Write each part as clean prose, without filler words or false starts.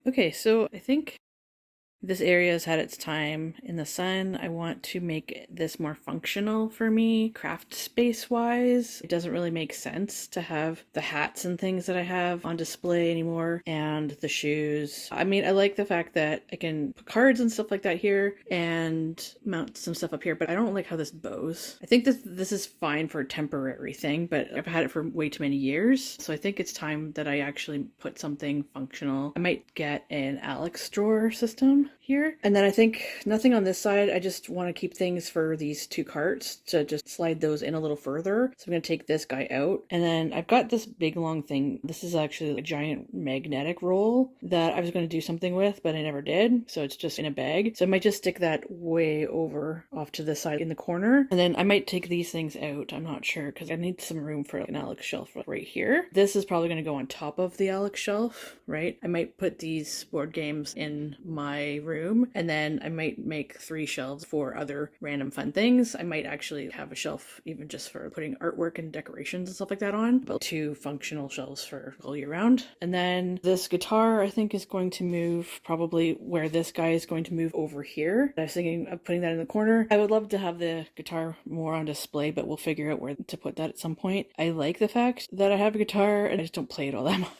Okay, so I think this area has had its time in the sun. I want to make this more functional for me, craft space wise. It doesn't really make sense to have the hats and things that I have on display anymore and the shoes. I mean, I like the fact that I can put cards and stuff like that here and mount some stuff up here, but I don't like how this bows. I think this is fine for a temporary thing, but I've had it for way too many years. So I think it's time that I actually put something functional. I might get an Alex drawer system here. And then I think nothing on this side. I just want to keep things for these two carts to just slide those in a little further. So I'm going to take this guy out. And then I've got this big long thing. This is actually a giant magnetic roll that I was going to do something with, but I never did. So it's just in a bag. So I might just stick that way over off to the side in the corner. And then I might take these things out. I'm not sure because I need some room for an Alex shelf right here. This is probably going to go on top of the Alex shelf, right? I might put these board games in my room, and then I might make 3 shelves for other random fun things. I might actually have a shelf even just for putting artwork and decorations and stuff like that on, but 2 functional shelves for all year round. And then this guitar I think is going to move probably where this guy is going to move over here. I was thinking of putting that in the corner. I would love to have the guitar more on display, but we'll figure out where to put that at some point. I like the fact that I have a guitar and I just don't play it all that much.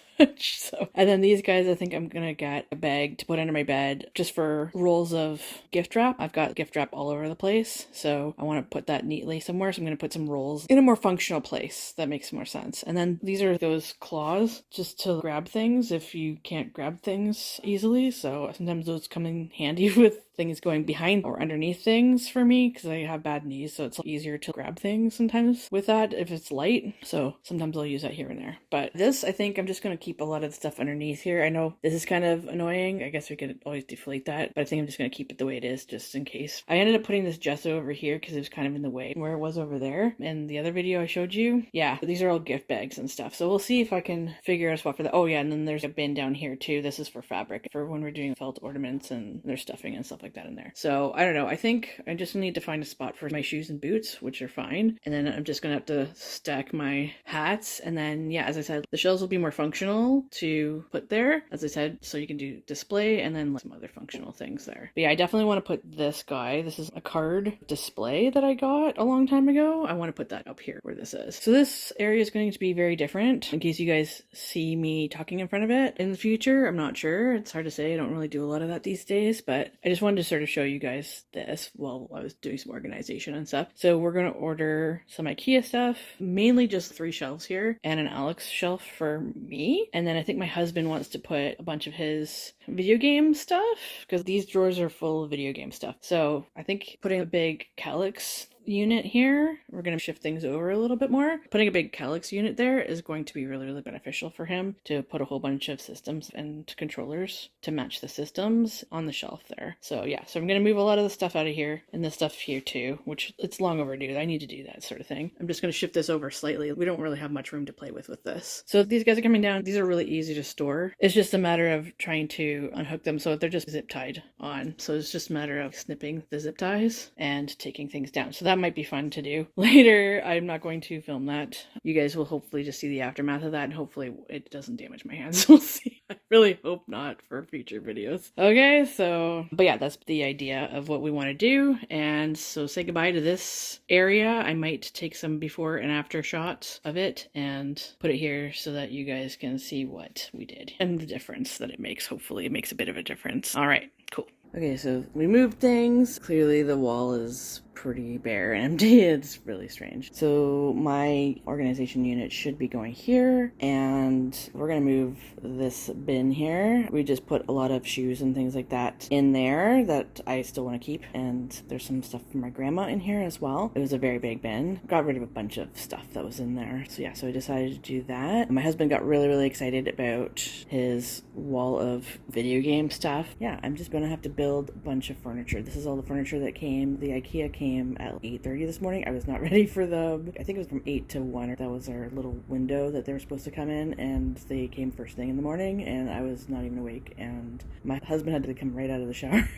So, and then these guys, I think I'm gonna get a bag to put under my bed just for rolls of gift wrap. I've got gift wrap all over the place, so I want to put that neatly somewhere. So I'm gonna put some rolls in a more functional place. That makes more sense. And then these are those claws just to grab things if you can't grab things easily. So sometimes those come in handy with things going behind or underneath things for me because I have bad knees, so it's easier to grab things sometimes with that if it's light. So sometimes I'll use that here and there. But this, I think I'm just going to keep a lot of the stuff underneath here. I know this is kind of annoying. I guess we could always deflate that, but I think I'm just going to keep it the way it is just in case. I ended up putting this gesso over here because it was kind of in the way where it was over there in the other video I showed you. Yeah, these are all gift bags and stuff. So we'll see if I can figure out a spot for that. Oh yeah, and then there's a bin down here too. This is for fabric for when we're doing felt ornaments and there's stuffing and stuff like that in there. So I don't know. I think I just need to find a spot for my shoes and boots, which are fine. And then I'm just going to have to stack my hats. And then, yeah, as I said, the shelves will be more functional to put there, as I said, so you can do display and then some other functional things there. But yeah, I definitely want to put this guy. This is a card display that I got a long time ago. I want to put that up here where this is. So this area is going to be very different in case you guys see me talking in front of it in the future. I'm not sure. It's hard to say. I don't really do a lot of that these days, but I just wanted to sort of show you guys this while I was doing some organization and stuff. So we're going to order some IKEA stuff, mainly just 3 shelves here and an Alex shelf for me. And then I think my husband wants to put a bunch of his video game stuff because these drawers are full of video game stuff. So I think putting a big Calyx unit here, we're going to shift things over a little bit more. Putting a big Calyx unit there is going to be really, really beneficial for him to put a whole bunch of systems and controllers to match the systems on the shelf there. So yeah, so I'm going to move a lot of the stuff out of here and this stuff here too, which it's long overdue. I need to do that sort of thing. I'm just going to shift this over slightly. We don't really have much room to play with this. So these guys are coming down. These are really easy to store. It's just a matter of trying to unhook them so they're just zip tied on. So it's just a matter of snipping the zip ties and taking things down. So that might be fun to do later. I'm not going to film that. You guys will hopefully just see the aftermath of that and hopefully it doesn't damage my hands. We'll see. I really hope not for future videos. Okay, so, but yeah, that's the idea of what we want to do. And so say goodbye to this area. I might take some before and after shots of it and put it here so that you guys can see what we did and the difference that it makes. Hopefully it makes a bit of a difference. All right, cool. Okay, so we moved things. Clearly the wall is pretty bare and empty. It's really strange. So my organization unit should be going here, and we're gonna move this bin here. We just put a lot of shoes and things like that in there that I still want to keep, and there's some stuff from my grandma in here as well. It was a very big bin. Got rid of a bunch of stuff that was in there. So yeah, so I decided to do that. My husband got really, really excited about his wall of video game stuff. Yeah, I'm just gonna have to build a bunch of furniture. This is all the furniture that came. The IKEA came at 8:30 this morning. I was not ready for them. I think it was from 8 to 1. That was our little window that they were supposed to come in, and they came first thing in the morning, and I was not even awake, and my husband had to come right out of the shower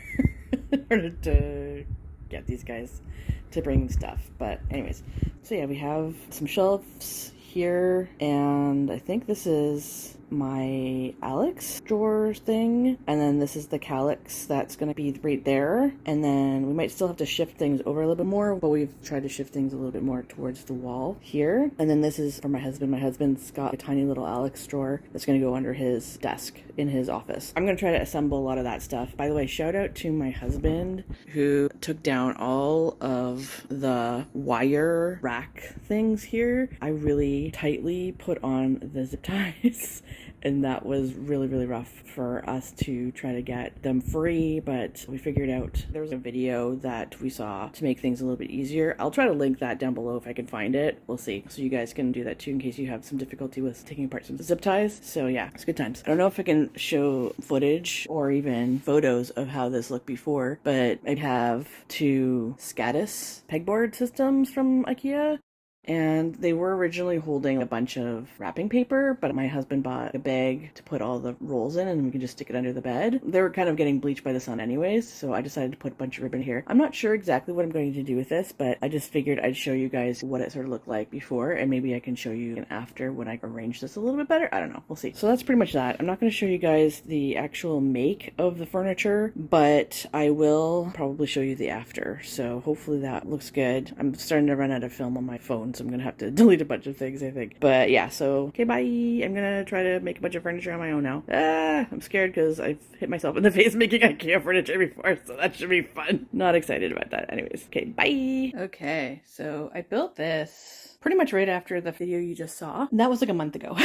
in order to get these guys to bring stuff. But anyways, so yeah, we have some shelves here, and I think this is my Alex drawer thing, and then this is the calyx that's going to be right there, and then we might still have to shift things over a little bit more, but we've tried to shift things a little bit more towards the wall here. And then this is for my husband. My husband's got a tiny little Alex drawer that's going to go under his desk in his office. I'm going to try to assemble a lot of that stuff. By the way, shout out to my husband who took down all of the wire rack things here. I really tightly put on the zip ties and that was really, really rough for us to try to get them free, but we figured out there was a video that we saw to make things a little bit easier. I'll try to link that down below if I can find it. We'll see. So you guys can do that too in case you have some difficulty with taking apart some zip ties. So yeah, it's good times. I don't know if I can show footage or even photos of how this looked before, but I have two Scadis pegboard systems from IKEA. And they were originally holding a bunch of wrapping paper, but my husband bought a bag to put all the rolls in and we could just stick it under the bed. They were kind of getting bleached by the sun anyways, so I decided to put a bunch of ribbon here. I'm not sure exactly what I'm going to do with this, but I just figured I'd show you guys what it sort of looked like before, and maybe I can show you an after when I arrange this a little bit better. I don't know. We'll see. So that's pretty much that. I'm not going to show you guys the actual make of the furniture, but I will probably show you the after. So hopefully that looks good. I'm starting to run out of film on my phone, so I'm gonna have to delete a bunch of things, I think. But yeah, so okay, bye. I'm gonna try to make a bunch of furniture on my own now. I'm scared because I've hit myself in the face making IKEA furniture before, so that should be fun. Not excited about that. Anyways, okay, bye. Okay, so I built this pretty much right after the video you just saw. And that was like a month ago.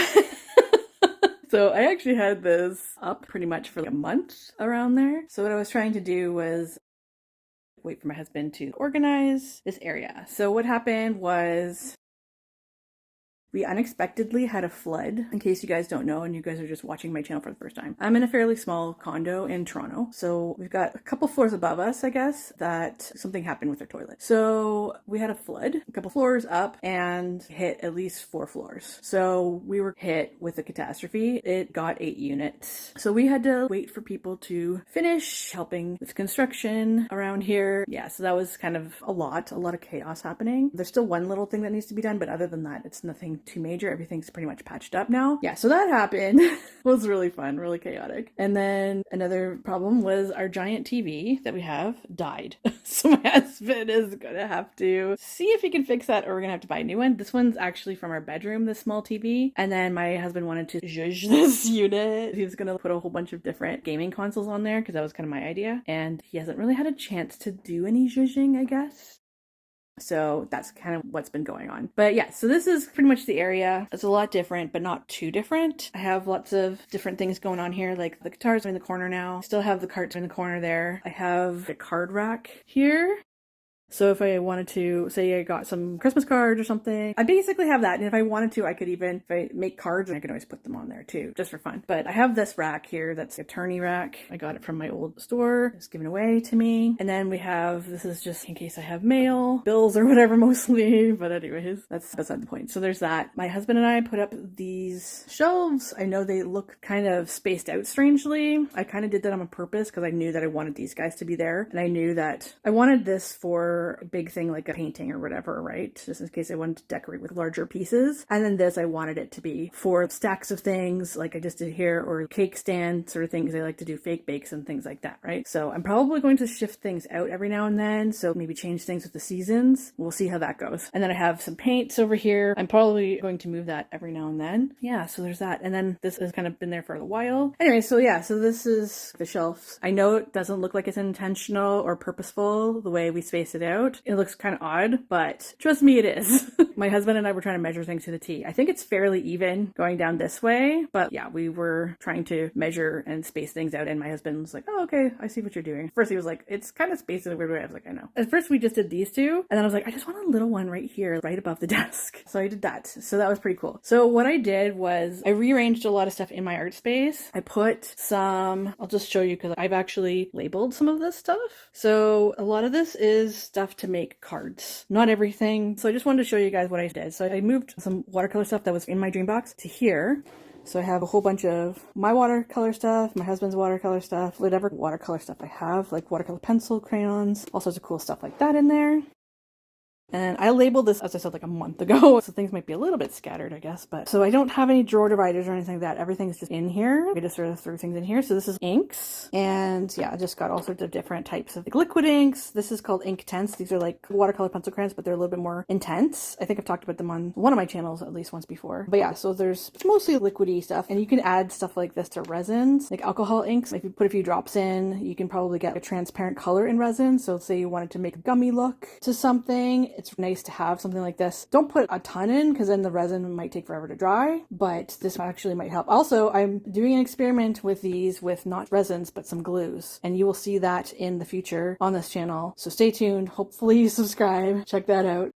So I actually had this up pretty much for like a month around there. So what I was trying to do was wait for my husband to organize this area. So what happened was we unexpectedly had a flood, in case you guys don't know and you guys are just watching my channel for the first time. I'm in a fairly small condo in Toronto. So we've got a couple floors above us, I guess, that something happened with our toilet. So we had a flood, a couple floors up, and hit at least 4 floors. So we were hit with a catastrophe. It got 8 units. So we had to wait for people to finish helping with construction around here. Yeah, so that was kind of a lot of chaos happening. There's still one little thing that needs to be done, but other than that, it's nothing too major. Everything's pretty much patched up now. Yeah, so that happened. It was really fun, really chaotic. And then another problem was our giant TV that we have died. So my husband is gonna have to see if he can fix that, or we're gonna have to buy a new one. This one's actually from our bedroom, this small TV. And then my husband wanted to zhuzh this unit. He was gonna put a whole bunch of different gaming consoles on there because that was kind of my idea. And he hasn't really had a chance to do any zhuzhing, I guess. So that's kind of what's been going on. But yeah, so this is pretty much the area. It's a lot different, but not too different. I have lots of different things going on here, like the guitars are in the corner now. Still have the carts in the corner there. I have a card rack here. So if I wanted to, say I got some Christmas cards or something, I basically have that. And if I wanted to, I could even, if I make cards, I could always put them on there too, just for fun. But I have this rack here that's a attorney rack. I got it from my old store. It's given away to me. And then we have, this is just in case I have mail, bills or whatever mostly. But anyways, that's not the point. So there's that. My husband and I put up these shelves. I know they look kind of spaced out strangely. I kind of did that on purpose because I knew that I wanted these guys to be there. And I knew that I wanted this for a big thing like a painting or whatever, right? Just in case I wanted to decorate with larger pieces. And then this, I wanted it to be for stacks of things like I just did here, or cake stand sort of thing, because I like to do fake bakes and things like that, right? So I'm probably going to shift things out every now and then. So maybe change things with the seasons. We'll see how that goes. And then I have some paints over here. I'm probably going to move that every now and then. Yeah, so there's that. And then this has kind of been there for a while. Anyway, so yeah, so this is the shelves. I know it doesn't look like it's intentional or purposeful the way we space it out. It looks kind of odd, but trust me, it is. My husband and I were trying to measure things to the T. I think it's fairly even going down this way, but yeah, we were trying to measure and space things out, and my husband was like, oh, okay, I see what you're doing. First he was like, it's kind of spaced in a weird way. I was like, I know. At first we just did these two, and then I was like, I just want a little one right here, right above the desk. So I did that. So that was pretty cool. So what I did was I rearranged a lot of stuff in my art space. I put some, I'll just show you because I've actually labeled some of this stuff. So a lot of this is stuff to make cards, not everything. So I just wanted to show you guys what I did. So I moved some watercolor stuff that was in my dream box to here. So I have a whole bunch of my watercolor stuff, my husband's watercolor stuff, whatever watercolor stuff I have, like watercolor pencil, crayons, all sorts of cool stuff like that in there. And I labeled this, as I said, like a month ago, so things might be a little bit scattered, I guess. But so I don't have any drawer dividers or anything like that. Everything's just in here. I just sort of threw things in here. So this is inks. And yeah, I just got all sorts of different types of like liquid inks. This is called Ink Tense. These are like watercolor pencil crayons, but they're a little bit more intense. I think I've talked about them on one of my channels at least once before. But yeah, so there's mostly liquidy stuff. And you can add stuff like this to resins, like alcohol inks. If you put a few drops in, you can probably get a transparent color in resin. So say you wanted to make a gummy look to something, it's nice to have something like this. Don't put a ton in because then the resin might take forever to dry, but this actually might help. Also, I'm doing an experiment with these with not resins, but some glues, and you will see that in the future on this channel. So stay tuned. Hopefully you subscribe. Check that out.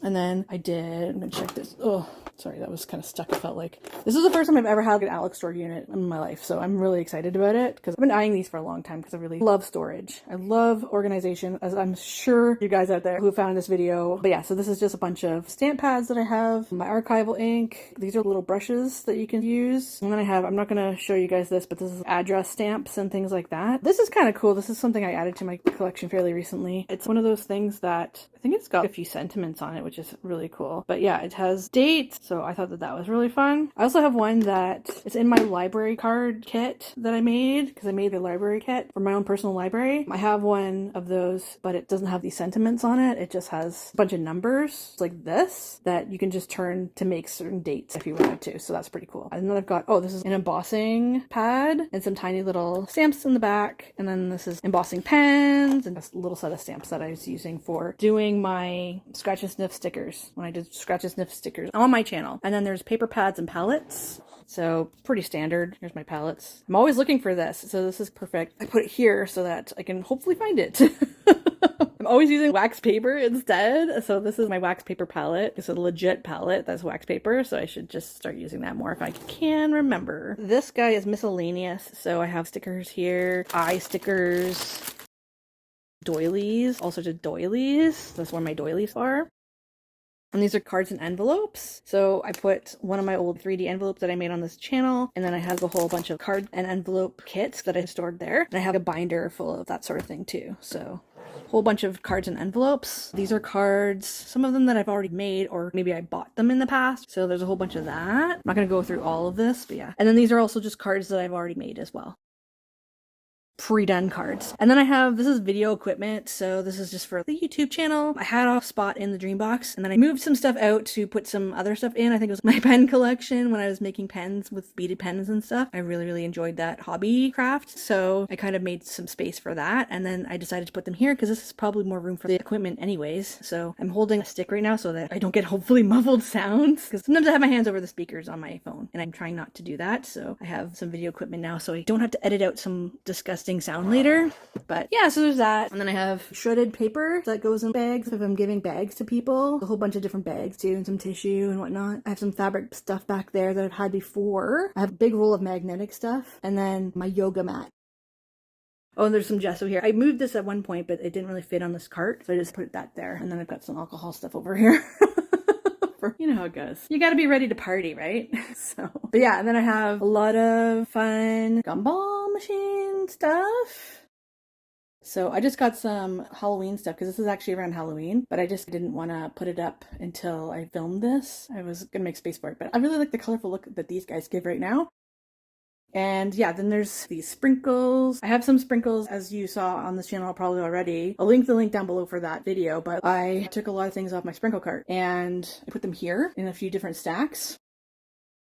And then I'm gonna check this. Oh, sorry, that was kind of stuck. It felt like this is the first time I've ever had an Alex store unit in my life. So I'm really excited about it because I've been eyeing these for a long time because I really love storage. I love organization, as I'm sure you guys out there who found this video. But yeah, so this is just a bunch of stamp pads that I have, my archival ink. These are little brushes that you can use. And then I'm not going to show you guys this, but this is address stamps and things like that. This is kind of cool. This is something I added to my collection fairly recently. It's one of those things that I think it's got a few sentiments on it, which is really cool. But yeah, it has dates, so I thought that was really fun. I also have one that it's in my library card kit that I made, because I made a library kit for my own personal library. I have one of those, but it doesn't have these sentiments on it. It just has a bunch of numbers like this that you can just turn to make certain dates if you wanted to, so that's pretty cool. And then I've got, oh, this is an embossing pad and some tiny little stamps in the back, and then this is embossing pens and a little set of stamps that I was using for doing my scratch and sniff stickers when I did scratch and sniff stickers on my channel. And then there's paper pads and palettes. So pretty standard. Here's my palettes. I'm always looking for this, so this is perfect. I put it here so that I can hopefully find it. I'm always using wax paper instead. So this is my wax paper palette. It's a legit palette that's wax paper, so I should just start using that more if I can remember. This guy is miscellaneous. So I have stickers here, eye stickers, doilies, all sorts of doilies. That's where my doilies are. And these are cards and envelopes. So I put one of my old 3D envelopes that I made on this channel, and then I have a whole bunch of card and envelope kits that I stored there. And I have a binder full of that sort of thing too. So a whole bunch of cards and envelopes. These are cards, some of them that I've already made, or maybe I bought them in the past. So there's a whole bunch of that. I'm not going to go through all of this, but yeah. And then these are also just cards that I've already made as well. Pre-done cards. And then I have, this is video equipment, so this is just for the YouTube channel. I had a spot in the dream box, and then I moved some stuff out to put some other stuff in. I think it was my pen collection when I was making pens with beaded pens and stuff. I really enjoyed that hobby craft, so I kind of made some space for that, and then I decided to put them here because this is probably more room for the equipment anyways. So I'm holding a stick right now so that I don't get hopefully muffled sounds, because sometimes I have my hands over the speakers on my phone, and I'm trying not to do that. So I have some video equipment now, so I don't have to edit out some disgusting sound later. But yeah, so there's that. And then I have shredded paper that goes in bags if I'm giving bags to people. A whole bunch of different bags too, and some tissue and whatnot. I have some fabric stuff back there that I've had before. I have a big roll of magnetic stuff, and then my yoga mat. Oh, and there's some gesso here. I moved this at one point, but it didn't really fit on this cart, so I just put that there. And then I've got some alcohol stuff over here. You know how it goes. You gotta be ready to party, right? So, but yeah, and then I have a lot of fun gumball machine stuff. So I just got some Halloween stuff because this is actually around Halloween, but I just didn't want to put it up until I filmed this. I was gonna make space for it, but I really like the colorful look that these guys give right now. And yeah, then there's these sprinkles. I have some sprinkles, as you saw on this channel probably already. I'll link the link down below for that video, but I took a lot of things off my sprinkle cart and I put them here in a few different stacks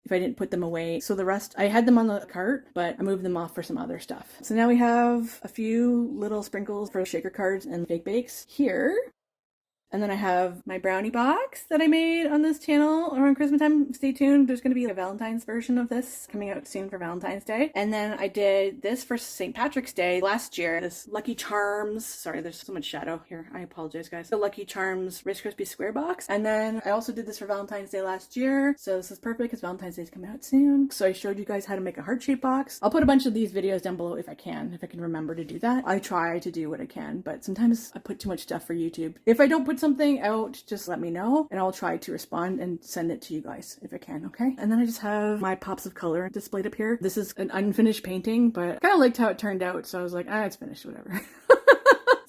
if I didn't put them away. So the rest, I had them on the cart, but I moved them off for some other stuff. So now we have a few little sprinkles for shaker cards and fake bakes here. And then I have my brownie box that I made on this channel around Christmas time. Stay tuned. There's going to be a Valentine's version of this coming out soon for Valentine's Day. And then I did this for St. Patrick's Day last year. This Lucky Charms. Sorry, there's so much shadow here. I apologize, guys. The Lucky Charms Rice Krispie Square box. And then I also did this for Valentine's Day last year. So this is perfect because Valentine's Day is coming out soon. So I showed you guys how to make a heart-shaped box. I'll put a bunch of these videos down below if I can remember to do that. I try to do what I can, but sometimes I put too much stuff for YouTube. If I don't put something out, just let me know and I'll try to respond and send it to you guys if I can, okay? And then I just have my pops of color displayed up here. This is an unfinished painting, but I kind of liked how it turned out, so I was like, it's finished, whatever.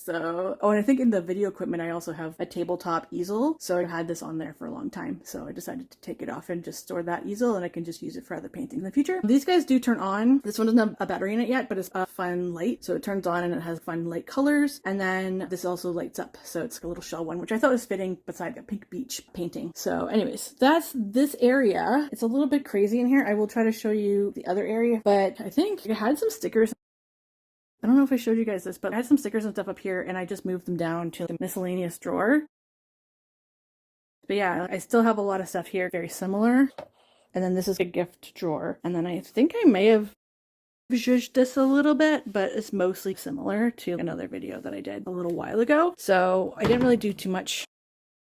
So, oh, and I think in the video equipment, I also have a tabletop easel. So I had this on there for a long time. So I decided to take it off and just store that easel, and I can just use it for other painting in the future. These guys do turn on. This one doesn't have a battery in it yet, but it's a fun light. So it turns on and it has fun light colors. And then this also lights up. So it's a little shell one, which I thought was fitting beside a pink beach painting. So anyways, that's this area. It's a little bit crazy in here. I will try to show you the other area, but I think it had some stickers. I don't know if I showed you guys this, but I had some stickers and stuff up here, and I just moved them down to the miscellaneous drawer. But yeah, I still have a lot of stuff here, very similar. And then this is a gift drawer. And then I think I may have zhuzhed this a little bit, but it's mostly similar to another video that I did a little while ago. So I didn't really do too much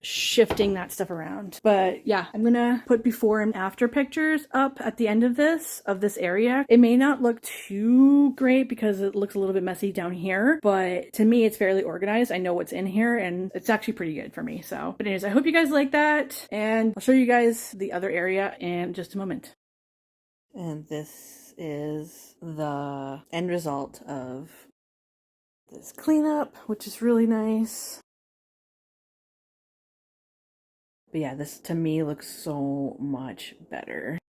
shifting that stuff around. But yeah, I'm gonna put before and after pictures up at the end of this area. It may not look too great because it looks a little bit messy down here, but to me it's fairly organized. I know what's in here and it's actually pretty good for me. So, but anyways, I hope you guys like that, and I'll show you guys the other area in just a moment. And this is the end result of this cleanup, which is really nice. But yeah, this to me looks so much better.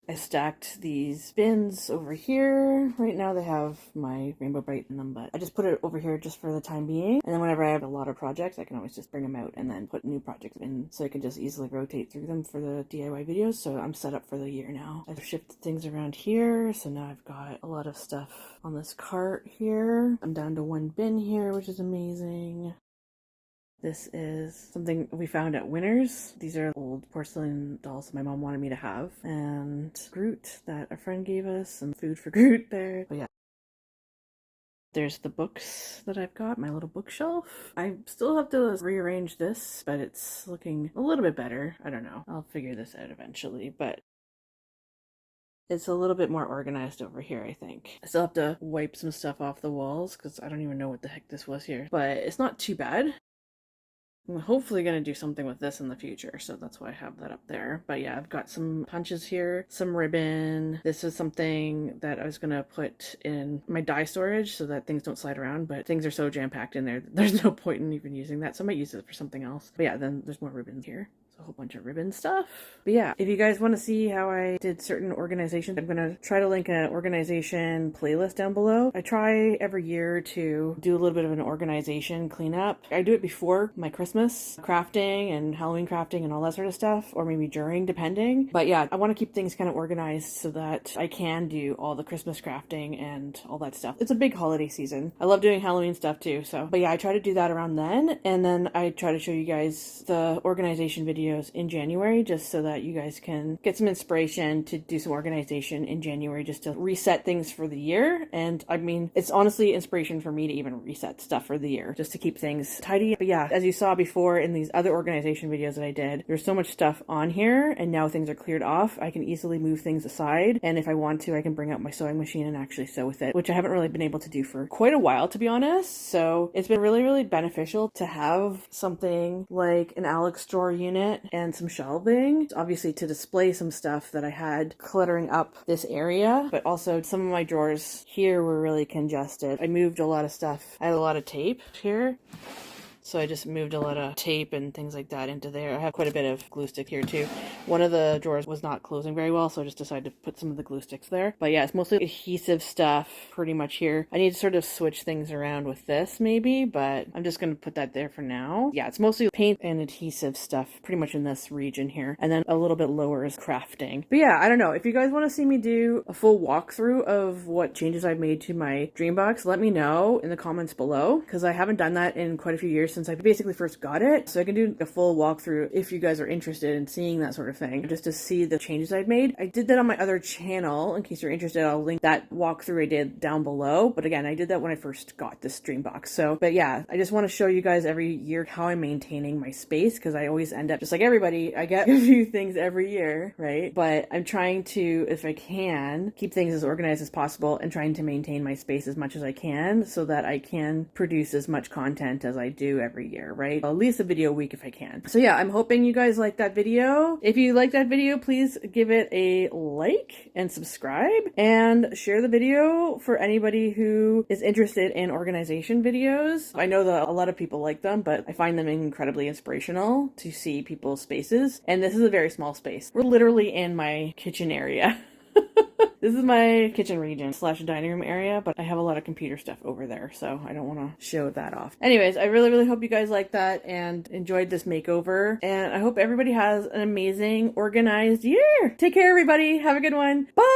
I stacked these bins over here. Right now they have my Rainbow Bright in them, but I just put it over here just for the time being. And then whenever I have a lot of projects, I can always just bring them out and then put new projects in, so I can just easily rotate through them for the DIY videos. So I'm set up for the year now. I've shifted things around here, so now I've got a lot of stuff on this cart here. I'm down to one bin here, which is amazing. This is something we found at Winners. These are old porcelain dolls my mom wanted me to have. And Groot that a friend gave us, and food for Groot there. But yeah. There's the books that I've got, my little bookshelf. I still have to rearrange this, but it's looking a little bit better. I don't know. I'll figure this out eventually, but it's a little bit more organized over here, I think. I still have to wipe some stuff off the walls because I don't even know what the heck this was here. But it's not too bad. I'm hopefully going to do something with this in the future, so that's why I have that up there. But yeah, I've got some punches here, some ribbon. This is something that I was going to put in my die storage so that things don't slide around, but things are so jam-packed in there that there's no point in even using that, so I might use it for something else. But yeah, then there's more ribbons here. A whole bunch of ribbon stuff. But yeah, if you guys want to see how I did certain organizations, I'm going to try to link an organization playlist down below. I try every year to do a little bit of an organization cleanup. I do it before my Christmas crafting and Halloween crafting and all that sort of stuff, or maybe during, depending. But yeah, I want to keep things kind of organized so that I can do all the Christmas crafting and all that stuff. It's a big holiday season. I love doing Halloween stuff too, so. But yeah, I try to do that around then, and then I try to show you guys the organization videos in January, just so that you guys can get some inspiration to do some organization in January, just to reset things for the year. And I mean, it's honestly inspiration for me to even reset stuff for the year, just to keep things tidy. But yeah, as you saw before in these other organization videos that I did, there's so much stuff on here, and now things are cleared off. I can easily move things aside, and if I want to, I can bring out my sewing machine and actually sew with it, which I haven't really been able to do for quite a while, to be honest. So it's been really, really beneficial to have something like an Alex drawer unit and some shelving, obviously to display some stuff that I had cluttering up this area, but also some of my drawers here were really congested. I moved a lot of stuff. I had a lot of tape here, so I just moved a lot of tape and things like that into there. I have quite a bit of glue stick here too. One of the drawers was not closing very well, so I just decided to put some of the glue sticks there. But yeah, it's mostly adhesive stuff pretty much here. I need to sort of switch things around with this maybe, but I'm just going to put that there for now. Yeah, it's mostly paint and adhesive stuff pretty much in this region here. And then a little bit lower is crafting. But yeah, I don't know. If you guys want to see me do a full walkthrough of what changes I've made to my dream box, let me know in the comments below, because I haven't done that in quite a few years since I basically first got it. So I can do a full walkthrough if you guys are interested in seeing that sort of thing, just to see the changes I've made. I did that on my other channel. In case you're interested, I'll link that walkthrough I did down below. But again, I did that when I first got this dream box. So, but yeah, I just want to show you guys every year how I'm maintaining my space, because I always end up just like everybody. I get a few things every year, right? But I'm trying to, if I can, keep things as organized as possible and trying to maintain my space as much as I can so that I can produce as much content as I do every year, right? At least a video a week if I can. So yeah, I'm hoping you guys like that video. If you like that video, please give it a like and subscribe and share the video for anybody who is interested in organization videos. I know that a lot of people like them, but I find them incredibly inspirational to see people's spaces. And this is a very small space. We're literally in my kitchen area. This is my kitchen region slash dining room area, but I have a lot of computer stuff over there, so I don't want to show that off. Anyways, I really, really hope you guys liked that and enjoyed this makeover. And I hope everybody has an amazing, organized year. Take care, everybody. Have a good one. Bye!